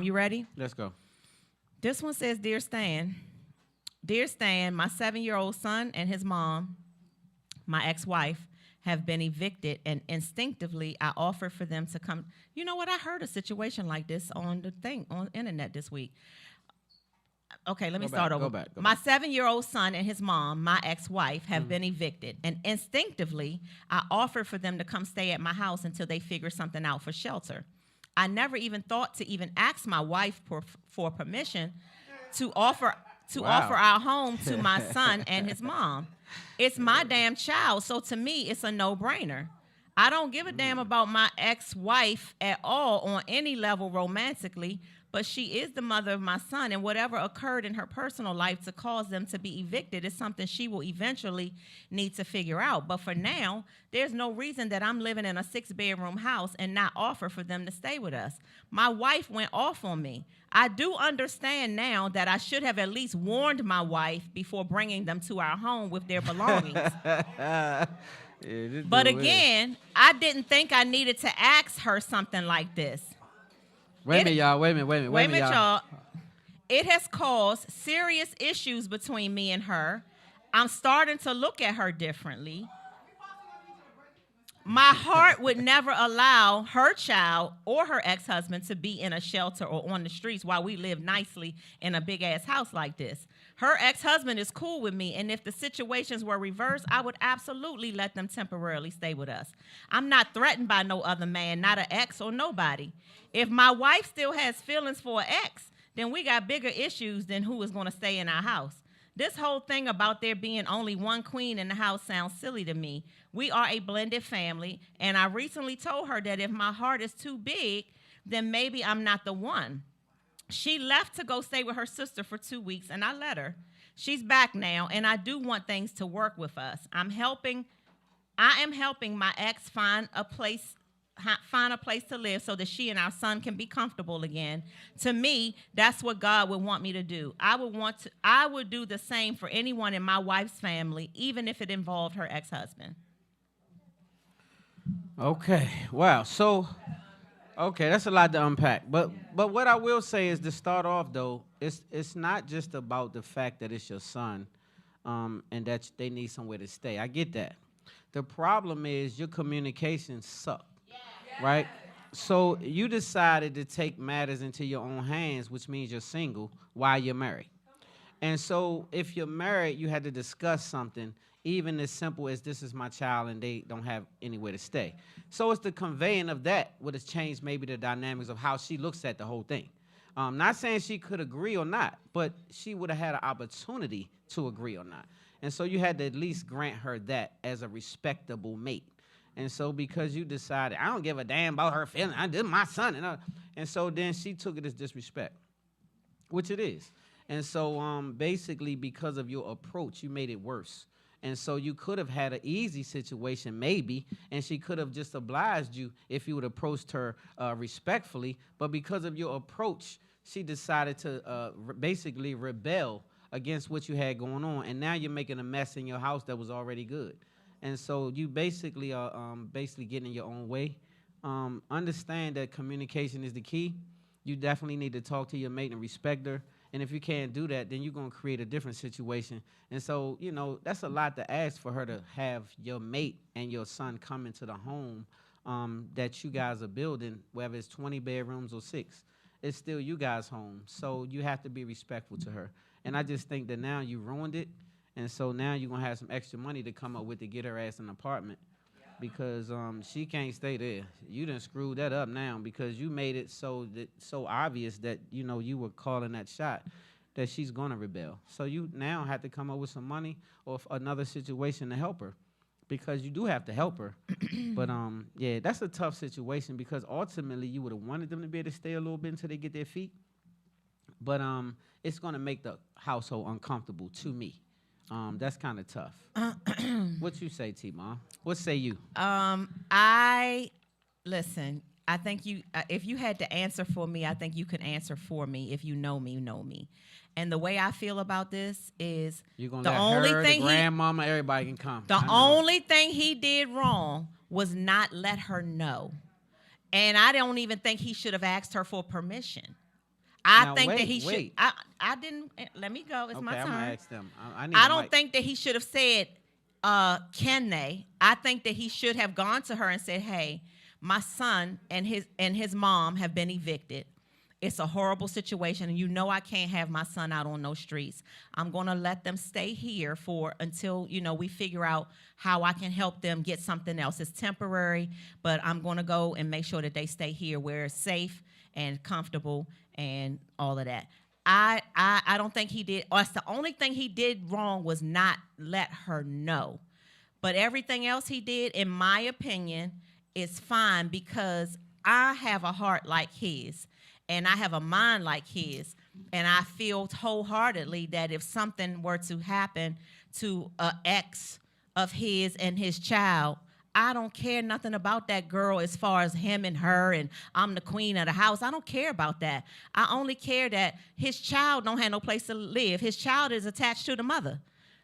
You ready? Let's go. This one says, Dear Stan, my 7-year-old son and his mom, my ex-wife, have been evicted, and instinctively I offered for them to come. You know what? I heard a situation like this on the internet this week. Okay, let me start over. Go back. My 7-year-old son and his mom, my ex-wife, have been evicted, and instinctively I offered for them to come stay at my house until they figure something out for shelter. I never even thought to even ask my wife for permission to offer our home to my son and his mom. It's my damn child, so to me, it's a no-brainer. I don't give a damn about my ex-wife at all on any level romantically, but she is the mother of my son, and whatever occurred in her personal life to cause them to be evicted is something she will eventually need to figure out. But for now, there's no reason that I'm living in a 6-bedroom house and not offer for them to stay with us. My wife went off on me. I do understand now that I should have at least warned my wife before bringing them to our home with their belongings. But again, I didn't think I needed to ask her something like this. Wait a minute, y'all. Wait a minute, y'all. It has caused serious issues between me and her. I'm starting to look at her differently. My heart would never allow her child or her ex-husband to be in a shelter or on the streets while we live nicely in a big-ass house like this. Her ex-husband is cool with me, and if the situations were reversed, I would absolutely let them temporarily stay with us. I'm not threatened by no other man, not an ex or nobody. If my wife still has feelings for an ex, then we got bigger issues than who is going to stay in our house. This whole thing about there being only one queen in the house sounds silly to me. We are a blended family, and I recently told her that if my heart is too big, then maybe I'm not the one. She left to go stay with her sister for 2 weeks, and I let her. She's back now, and I do want things to work with us. I am helping my ex find a place to live so that she and our son can be comfortable again. To me, that's what God would want me to do. I would do the same for anyone in my wife's family, even if it involved her ex-husband. Okay. Wow. So, okay, that's a lot to unpack. But what I will say is to start off though, it's not just about the fact that it's your son, and that they need somewhere to stay. I get that. The problem is your communication sucked. Right? So you decided to take matters into your own hands, which means you're single while you're married. And so if you're married, you had to discuss something, even as simple as this is my child and they don't have anywhere to stay. So it's the conveying of that would have changed maybe the dynamics of how she looks at the whole thing. Not saying she could agree or not, but she would have had an opportunity to agree or not. And so you had to at least grant her that as a respectable mate. And so because you decided, I don't give a damn about her feelings, this is my son. And so then she took it as disrespect, which it is. And so basically because of your approach, you made it worse. And so you could have had an easy situation maybe, and she could have just obliged you if you would have approached her respectfully. But because of your approach, she decided to basically rebel against what you had going on. And now you're making a mess in your house that was already good. And so you basically are basically getting in your own way. Understand that communication is the key. You definitely need to talk to your mate and respect her. And if you can't do that, then you're going to create a different situation. And so, you know, that's a lot to ask for her to have your mate and your son come into the home that you guys are building, whether it's 20 bedrooms or 6. It's still you guys' home. So you have to be respectful to her. And I just think that now you ruined it. And so now you're going to have some extra money to come up with to get her ass an apartment because she can't stay there. You done screwed that up now because you made it so obvious that, you know, you were calling that shot that she's going to rebel. So you now have to come up with some money or another situation to help her because you do have to help her. But, yeah, that's a tough situation because ultimately you would have wanted them to be able to stay a little bit until they get their feet. But it's going to make the household uncomfortable to me. That's kind of tough. What you say, T-Mom? What say you? Listen, I think you, if you had to answer for me, I think you could answer for me. If you know me, you know me. And the way I feel about this is you're gonna the let only her, thing the grandmama, everybody can come. The only thing he did wrong was not let her know. And I don't even think he should have asked her for permission. I Now, think that wait, he should. wait. I didn't. Let me go. It's Okay, my I'm turn. gonna ask them. I need I a don't mic. think that he should have said, can they? I think that he should have gone to her and said, hey, my son and his mom have been evicted. It's a horrible situation, and you know I can't have my son out on those streets. I'm gonna let them stay here for until we figure out how I can help them get something else. It's temporary, but I'm gonna go and make sure that they stay here where it's safe and comfortable and all of that. I don't think he did. Or that's the only thing he did wrong was not let her know. But everything else he did, in my opinion, is fine because I have a heart like his and I have a mind like his. And I feel wholeheartedly that if something were to happen to an ex of his and his child, I don't care nothing about that girl as far as him and her and I'm the queen of the house. I don't care about that. I only care that his child don't have no place to live. His child is attached to the mother.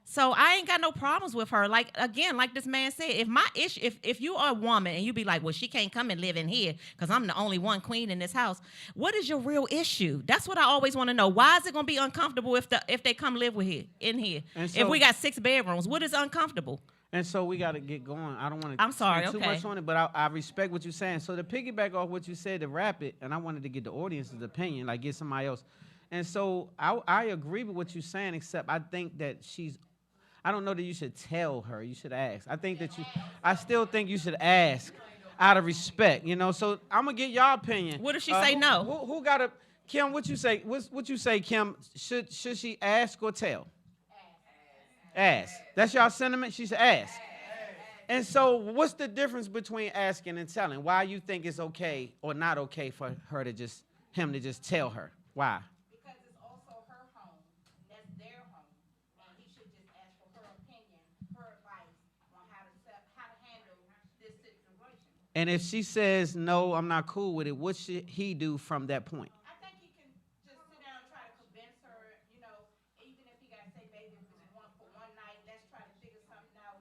So I ain't got no problems with her. Like again, like this man said, if my issue, if you are a woman and you be like, well, she can't come and live in here because I'm the only one queen in this house. What is your real issue? That's what I always want to know. Why is it gonna be uncomfortable if they come live with here in here? And If so- we got 6 bedrooms, what is uncomfortable? And so we got to get going. I don't want I'm to sorry, spend too okay. much on it, but I respect what you're saying. So to piggyback off what you said, to wrap it, and I wanted to get the audience's opinion, like get somebody else. And so I agree with what you're saying, except I think that I don't know that you should tell her. You should ask. I still think you should ask out of respect, So I'm going to get y'all opinion. What if she say no? Who got to, Kim, what you say? What you say, Kim? Should she ask or tell? Ask. That's y'all sentiment? She should ask. And so what's the difference between asking and telling? Why you think it's okay or not okay for him to just tell her? Why? Because it's also her home. That's their home. And he should just ask for her opinion, her advice on how to handle this situation. And if she says, no, I'm not cool with it, what should he do from that point? I think he can just sit down and try to convince her, even if he got to say, baby, if it's for one night, let's try to figure something out,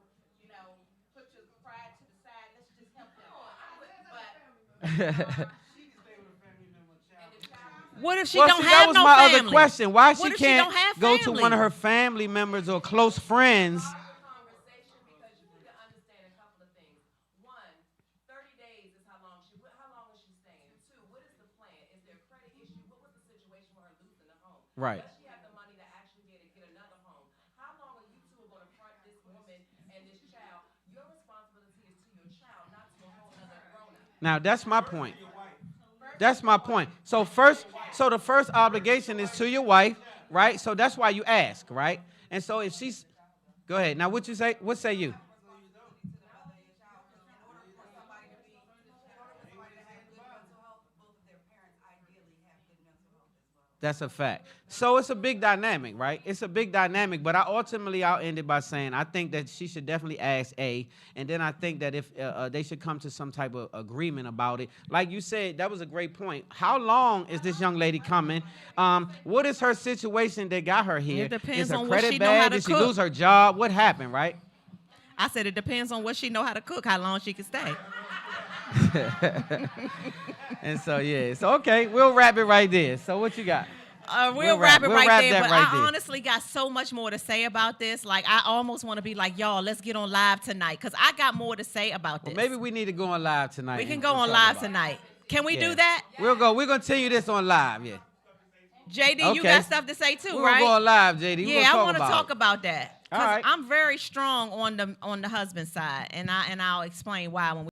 put your pride to the side, let's just help them. But what if she don't see, have that was no my family? other question. Why What she if she can't don't have go to family? one of her family members or close friends? Conversation because you need to understand a couple of things. One, 30 days is how long is she staying? Two, what is the plan? Is there a credit issue? What was the situation with her losing the home? Right. Does she have the money to actually be able to get another home? How long are you two going to front this woman and this child? Your responsibility is to your child, not to a whole other grown-up. Now, that's my point. That's my point. So the first obligation is to your wife, right? So that's why you ask, right? And so if she's, go ahead. Now, what you say? What say you? That's a fact. So it's a big dynamic, right? It's a big dynamic, but I'll end it by saying I think that she should definitely ask A, and then I think that if they should come to some type of agreement about it. Like you said, that was a great point. How long is this young lady coming? What is her situation that got her here? It depends is her on what credit she know how bad? to Did she cook. lose her job? What happened, right? I said it depends on what she know how to cook, how long she can stay. And so, yeah. So, okay, we'll wrap it right there. So what you got? We'll wrap it right there, that but right I there. honestly got so much more to say about this. Like, I almost want to be like, y'all, let's get on live tonight, because I got more to say about this. Well, maybe we need to go on live tonight. we can and go on talk live about it. tonight. Can we Yeah. do that? We'll go. We're going to continue this on live, yeah. JD, you Okay. got stuff to say too, We're right? going to go on live, JD. Yeah, I want to about talk it. about that. All Because right. I'm very strong on the husband side, and I'll explain why when we